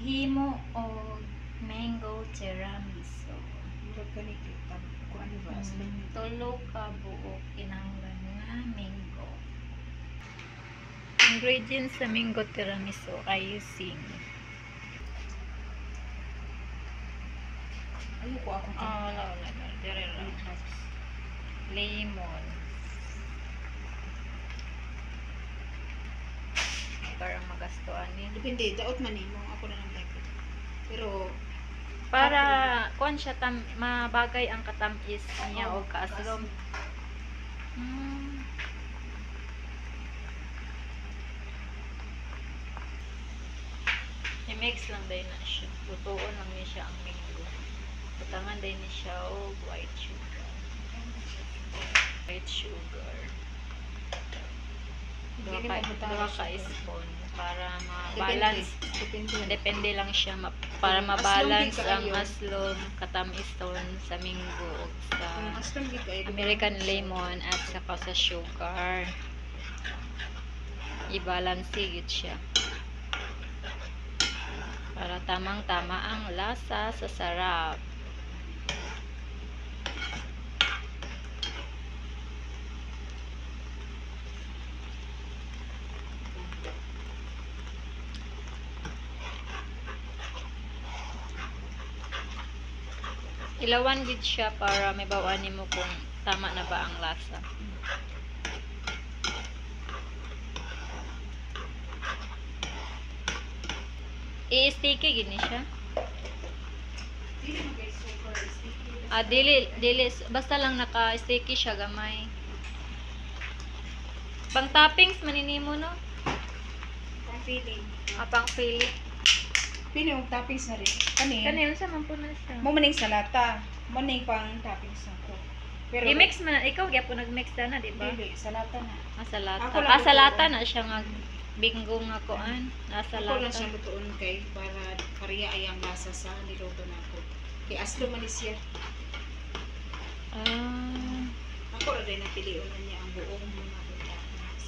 himo o mango tiramisu. Murag ka ni kita. Kung ano ba? Tulo ka buok kinahanglan nga mango. Ingredients sa mango tiramisu icing. Ayoko ako. Dire lang. Lemon. Parang magastuan ni. Depende, daot man mo. Ako na lang like it. Pero Para kuan siya mabagay ang katamis niya o kaaslom. I-mix lang din na siya. Lutuon lang niya siya ang mango. Butangan din niya siya o white sugar. White sugar. Dua ka spoon para ma-balance. Depende lang siya para ma-balance ang aslom, katamis ton sa mango o sa American lemon at saka sa sugar. I-balance gid siya. Para tamang-tama ang lasa sa sarap. Ilawan gid siya para may bawanin mo kung tama na ba ang lasa. I-sticky gid ni siya. Dili basta lang naka-sticky siya gamay. Pang toppings maninimo no? pang feeling. Pang filling. Pili yung toppings na rin. Kanin sa man po na siya. Mo maning salata. Mo maning pang toppings na ko. Pero I-mix man ikaw gyapon nag-mix na, di ba? Dili, salata na. Salata. Ako lang Salata na siya nga bingo nga kuan. Nasa Ako lang lata. siya lutuon kay para pareha ay ang lasa sa niluto nako. Kay aslo man siya. Ako ra din napilion na niya ang buong mga toppings.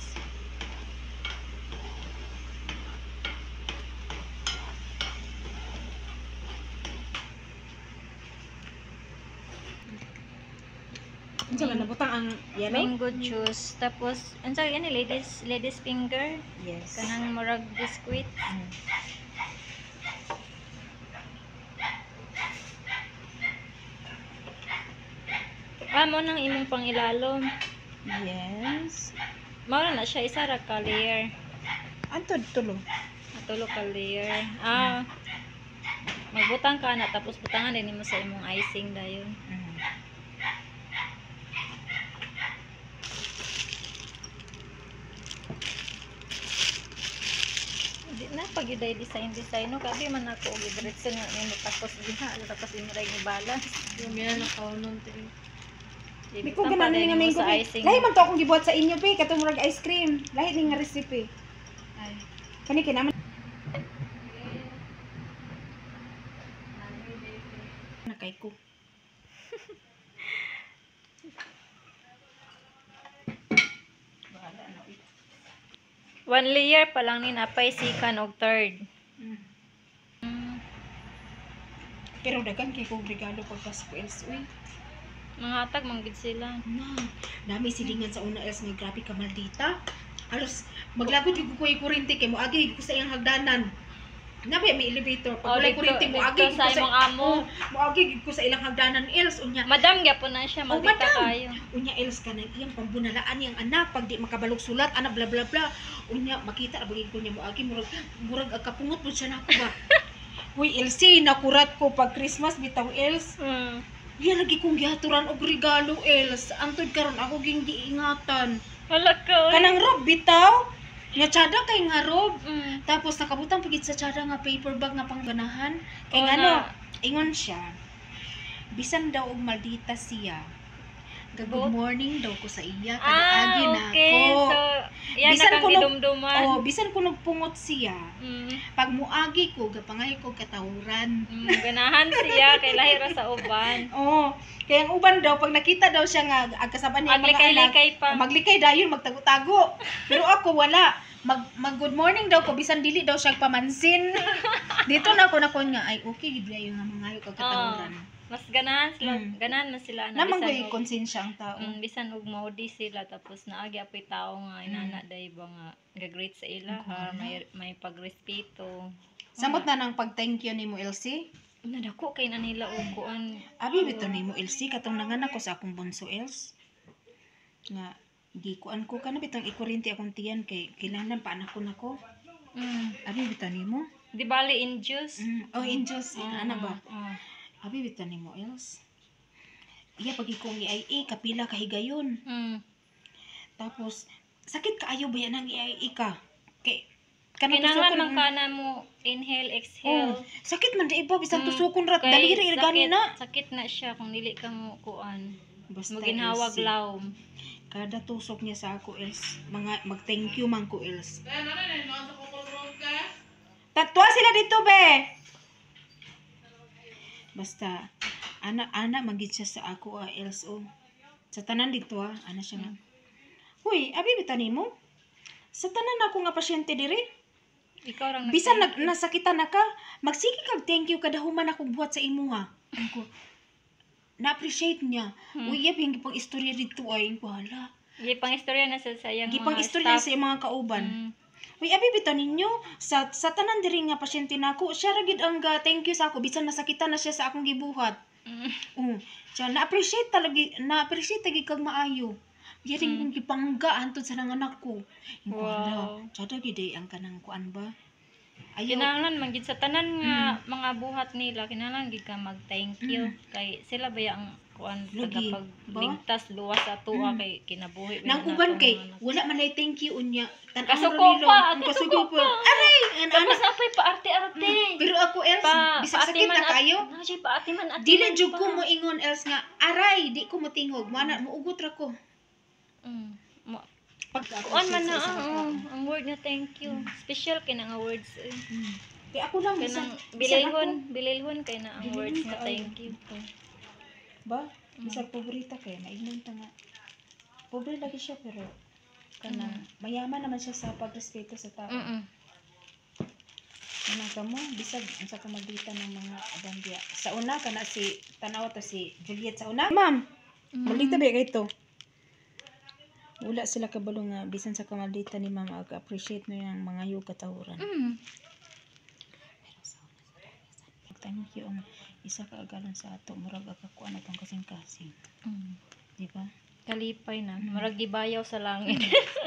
Unsa man nabutang ang yellow? Mango juice. Tapos, unsa ani ladies finger? Yes. Kanang murag biscuit. Mo nang imong pangilalom. Yes. Mao na siya isa ra ka layer. Antod tulo. Tulo ka layer. Magbutang ka na tapos butangan din mo sa imong icing dayon. Di na pag yuday design no kabi man ako og diretso nga nimo tapos diha tapos imo ra ni balance. Yung yan nakaunon din. Di ko ganan ni nga mango. Lahi man to akong gibuhat sa inyo pe katong murag ice cream. Lahi ni nga recipe. Ay. Kani kinaman nakay ko. One layer pa lang ni napay second og third. Pero daghan kay kong regalo pag Pasko else uy. Mga atag manggid sila. Dami silingan sa una else nga grabe ka maldita. Alos maglabot yung kukuhay kurente kay mo agi ko sa iyang hagdanan. Nabi may elevator pag walay kurente mo agi sa imong amo. Mo agi ko sa ilang hagdanan else unya. Madam gyapon na siya maldita kayo. Unya else ka nang iyang pambunalaan yang anak pag di makabalog sulat anak bla bla bla. Unya makita ra bagay ko niya mo agi murag agkapungot mo siya nako ba. Uy Elsie nakurat ko pag Christmas bitaw else. Yan lagi kong gihaturan og regalo else. Antod karon ako ging giingatan. Hala ka. Kanang rob bitaw. Nga tsada kay nga rob. Tapos nakabutang pagit sa tsada nga paper bag nga pangganahan. Kay ngano, ingon siya. Bisan daw og maldita siya. Good morning daw ko sa iya. Ah, Kadaagi na okay. ako. So, yan Bisan na ko kang nag- gidumduman. Oh, bisan ko nagpungot siya. Mm. Pag muagi ko, gapangay ko katawuran. Ganahan siya kay lahi ra sa uban. Oh, kaya ang uban daw, pag nakita daw siya nga, agkasaban niya mga anak, Maglikay-likay pa. maglikay dayon, magtago-tago. Pero ako wala. Mag good morning daw ko, bisan dili daw siya pamansin. Dito na ako nga, ay okay, gid yung mga hayo kag katawuran. Mas ganahan sila, ganahan na sila Naman ko bisan og- konsensya ang tao. bisan og maudi sila tapos naagi apoy tao nga inana day ba nga ga-greet sa ila ha, may pagrespeto. Samot na nang pag-thank you nimo LC. Nadako kay na nila og kuan. Abi bito nimo LC katong nanganak ko sa akong bunso Els. Nga di kuan ko kana bitong ikurinti akong tiyan kay kinahanglan pa anak ko nako. Abi bito nimo. Di bali in juice. Oh, injust ana ba? Oh. Abi bito nimo Els. Iya pag ikong IIA kapila ka higayon. Tapos sakit kaayo ba yan ang IIA ka? Kay Kinahanglan man kana mo inhale exhale. sakit man di iba bisan tusukon rat Kay daliri gani sakit- na. Sakit na siya kung dili ka mo kuan. Basta Mo ginhawag LC. lawom. Kada tusok niya sa ako Els, mga mag-thank you man ko Els. Tatwa sila dito be. Basta ana magit siya sa ako Els o. Sa tanan dito ana siya nga. Huy, abi bitan nimo? Sa tanan ako nga pasyente diri. Ikaw rang Bisan nasakitan na ka, magsige kag thank you kada human akong buhat sa imo ha. Ako na-appreciate niya. Uy, iya yung gipang istorya dito ay wala. Gipang istorya na sa sayang Gipang mga istorya staff. sa mga kauban. Uy, abi bitaw ninyo sa tanan diri nga pasyente nako, siya ra gid ang thank you sa ako bisan nasakitan na siya sa akong gibuhat. Siya na-appreciate lagi kag maayo. Yaring kong gipangga antod sa nanganak ko. Wow. Tsada gid ang kanang kuan ba? Ayaw. Kinahanglan man gid sa tanan nga mga buhat nila kinahanglan gid ka mag-thank you kay sila ba ang kuan Lagi, tagapagligtas luwas sa tuwa kay kinabuhi ba Nang na uban natong kay mga- wala man ay thank you unya. Tan-aw Kasuko ra nilo. pa, Ang kasuko kasuko pa. Aray, an Tapos apay pa arte-arte. Pero ako else, bisag sakit na kayo. Siya pa atiman at. Dili jud ko mo ingon else nga aray, di ko motingog. Mana muugot ra ko. Pag Kuan man na ang word nga thank you. Special kay na nga words. Kaya ako lang Kanang bisan bililhon kay na ang words nga thank you. ba? Bisag pobrita kay naignon ta nga. Pobre lagi siya pero kana mayaman naman siya sa pagrespeto sa tao. Ano ka mo, bisag ang sa kamagitan ng mga abandya. Sa una, kana si, tanaw to si Juliet sa una. Ma'am, malita ba kayo to? Wala sila kabalo nga, bisan sa kamagitan ni ma'am, appreciate mo yung mga yung katawuran. Thank you ang isa ka agalon sa ato, murag akakuan atong kasing-kasing. Di ba? Kalipay na. Murag gibayaw sa langit.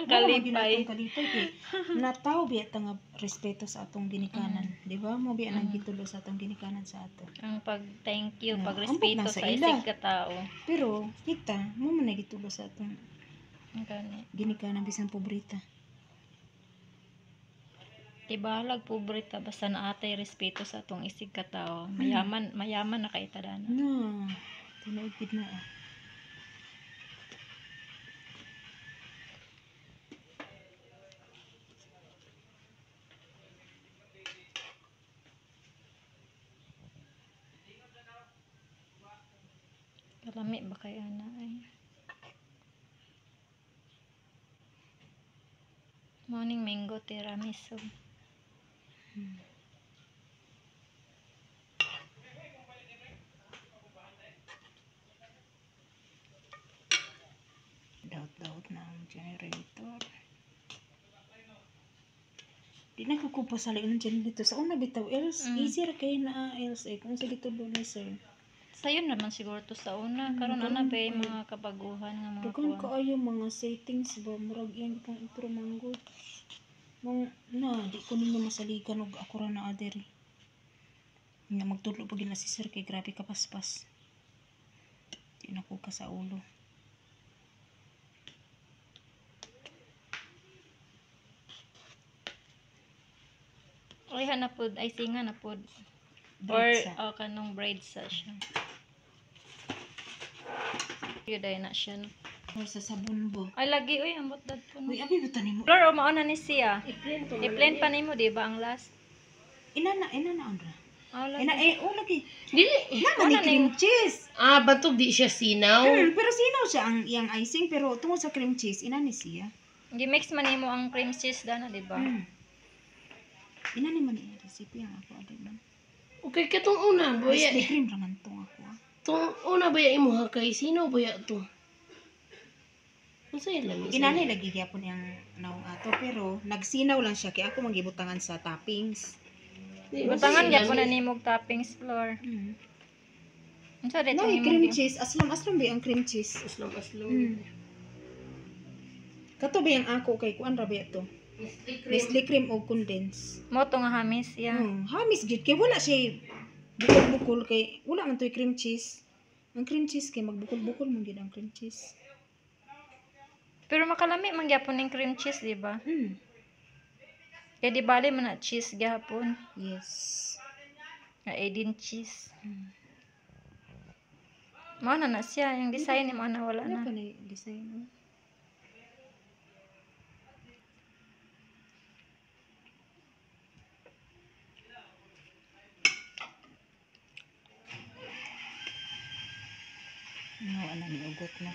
Kalipay. Kalipay. Nataw biya nga respeto sa atong ginikanan. Di ba? Mo biya nang gitulo sa atong ginikanan sa ato. Ang pag thank you, Yeah, pag ambot respeto na sa sa ila. isig ka tao. Pero kita, mo man gitulo sa atong Ang gani. ginikanan bisan pobrita. Tibalag pobreta basta naatay respeto sa atong isig ka tao. Mayaman na kay tadana. No. Tinuod na ah. Kalami ba kay ana ay. Morning mango tiramisu. Daot na ang generator. Di na ko pa sa lain ng generator. Sa una bitaw else, easy ra kay na else eh. Kung sa gitulo ni sir. Sayon naman siguro to sa una. Karon ana ba yung mga kabaguhan nga mga Dagan kuwan. kaayo mga settings ba murag iyang pang intro manggod. Mang na di ko ninyo masaligan og ako ra na adiri. Nga magtudlo pag na si sir kay grabe ka paspas. Di na ko ka sa ulo. Ay hanapod ay singa na pod. Or Bread sa. kanong braid sa siya. Yun dahil na siya, no? Or sa sabon ba? Ay, lagi, uy, ambot dad po, no? Uy, abi buta nimo. Flor, o mauna ni siya. I-plain to. I-plain pa nimo, di ba, ang last? Ina na andra. Oh, Ina lagi. lagi. Dili. Na ni cream cheese. Ah, batog di siya sinaw. Pero sinaw siya ang iyang icing pero tungod sa cream cheese ina ni siya. Gimix man nimo ang cream cheese dana, di ba? Ina ni man iya recipe ang ako adi man. Okay, katong una, boya. Ice cream raman tong ako. Tong una baya imo ha kay sino baya to? Unsa yung lami? Inanay lagi gyapon yang naong ato pero nagsinaw lang siya kay ako mangibutangan sa toppings. Butangan gyapon na nimo og toppings, Flor. Unsa dito No, nimo? cream cheese aslam ba ang cream cheese? Aslam. Kato ba yung ako kay kuan ra ba to? Nestle cream o condense. Mo to nga hamis ya. Hamis gid kay wala siya bukol-bukol kay wala man toy cream cheese. Ang cream cheese kay magbukol-bukol man gid ang cream cheese. Pero makalami man gyapon ning cream cheese, di ba? Kaya di bali man na cheese gyapon. Yes. Nga Edin cheese. Mao na siya, yung design ni mo na wala Ano na. pa na design? No, ano ni ugot na.